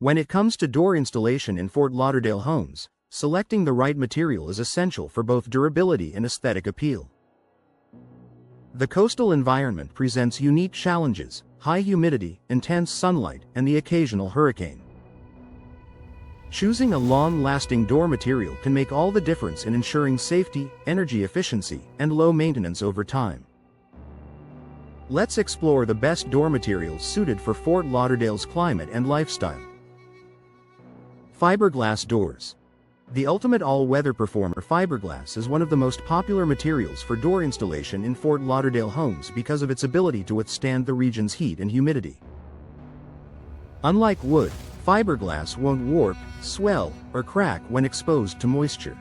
When it comes to door installation in Fort Lauderdale homes, selecting the right material is essential for both durability and aesthetic appeal. The coastal environment presents unique challenges: high humidity, intense sunlight, and the occasional hurricane. Choosing a long-lasting door material can make all the difference in ensuring safety, energy efficiency, and low maintenance over time. Let's explore the best door materials suited for Fort Lauderdale's climate and lifestyle. Fiberglass doors. The ultimate all-weather performer, fiberglass is one of the most popular materials for door installation in Fort Lauderdale homes because of its ability to withstand the region's heat and humidity. Unlike wood, fiberglass won't warp, swell, or crack when exposed to moisture.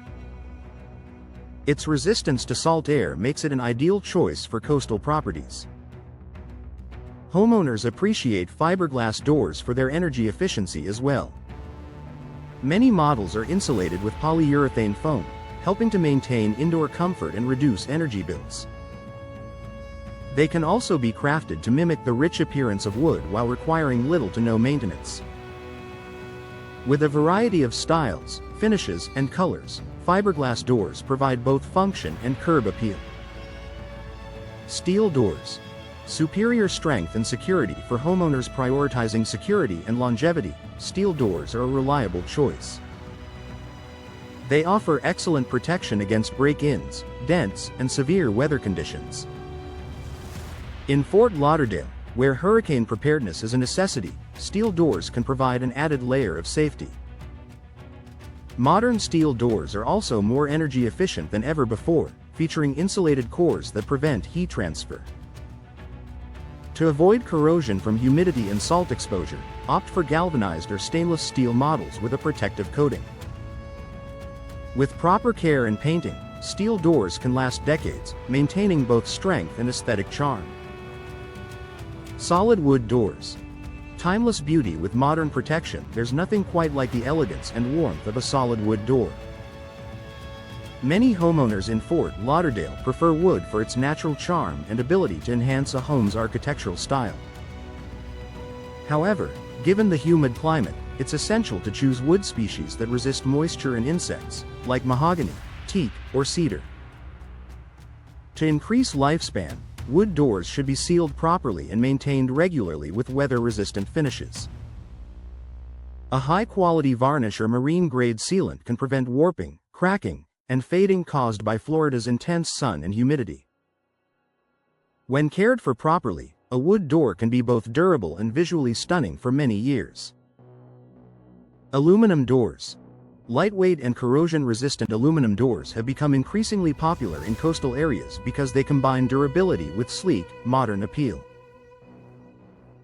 Its resistance to salt air makes it an ideal choice for coastal properties. Homeowners appreciate fiberglass doors for their energy efficiency as well. Many models are insulated with polyurethane foam, helping to maintain indoor comfort and reduce energy bills. They can also be crafted to mimic the rich appearance of wood while requiring little to no maintenance. With a variety of styles, finishes, and colors, fiberglass doors provide both function and curb appeal. Steel doors. Superior strength and security for homeowners prioritizing security and longevity, steel doors are a reliable choice. They offer excellent protection against break-ins, dents, and severe weather conditions. In Fort Lauderdale, where hurricane preparedness is a necessity, steel doors can provide an added layer of safety. Modern steel doors are also more energy efficient than ever before, featuring insulated cores that prevent heat transfer. To avoid corrosion from humidity and salt exposure, opt for galvanized or stainless steel models with a protective coating. With proper care and painting, steel doors can last decades, maintaining both strength and aesthetic charm. Solid wood doors. Timeless beauty with modern protection, there's nothing quite like the elegance and warmth of a solid wood door. Many homeowners in Fort Lauderdale prefer wood for its natural charm and ability to enhance a home's architectural style. However, given the humid climate, it's essential to choose wood species that resist moisture and insects, like mahogany, teak, or cedar. To increase lifespan, wood doors should be sealed properly and maintained regularly with weather-resistant finishes. A high-quality varnish or marine-grade sealant can prevent warping, cracking, and fading caused by Florida's intense sun and humidity. When cared for properly, a wood door can be both durable and visually stunning for many years. Aluminum doors. Lightweight and corrosion-resistant aluminum doors have become increasingly popular in coastal areas because they combine durability with sleek, modern appeal.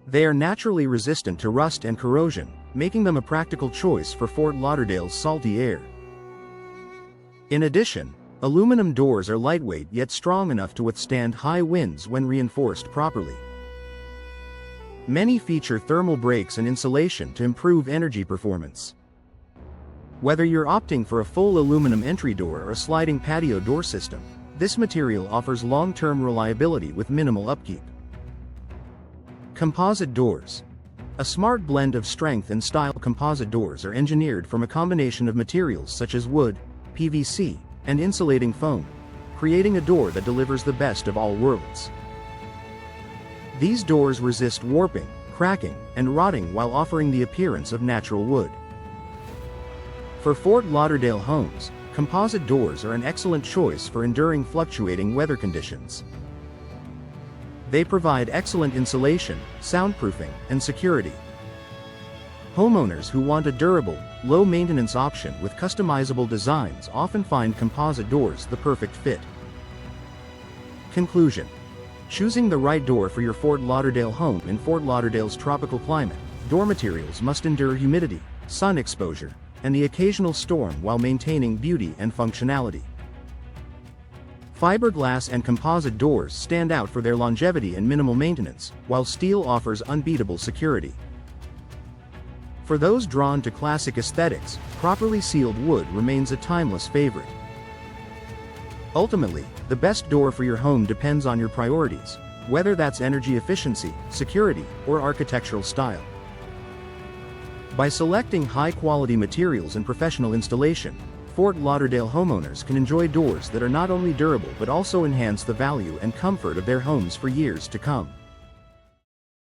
They are naturally resistant to rust and corrosion, making them a practical choice for Fort Lauderdale's salty air. In addition, aluminum doors are lightweight yet strong enough to withstand high winds when reinforced properly. Many feature thermal breaks and insulation to improve energy performance. Whether you're opting for a full aluminum entry door or a sliding patio door system, this material offers long-term reliability with minimal upkeep. Composite doors. A smart blend of strength and style. Composite doors are engineered from a combination of materials such as wood, PVC, and insulating foam, creating a door that delivers the best of all worlds. These doors resist warping, cracking, and rotting while offering the appearance of natural wood. For Fort Lauderdale homes, composite doors are an excellent choice for enduring fluctuating weather conditions. They provide excellent insulation, soundproofing, and security. Homeowners who want a durable, low-maintenance option with customizable designs often find composite doors the perfect fit. Conclusion. Choosing the right door for your Fort Lauderdale home in Fort Lauderdale's tropical climate, door materials must endure humidity, sun exposure, and the occasional storm while maintaining beauty and functionality. Fiberglass and composite doors stand out for their longevity and minimal maintenance, while steel offers unbeatable security. For those drawn to classic aesthetics, properly sealed wood remains a timeless favorite. Ultimately, the best door for your home depends on your priorities, whether that's energy efficiency, security, or architectural style. By selecting high-quality materials and professional installation, Fort Lauderdale homeowners can enjoy doors that are not only durable but also enhance the value and comfort of their homes for years to come.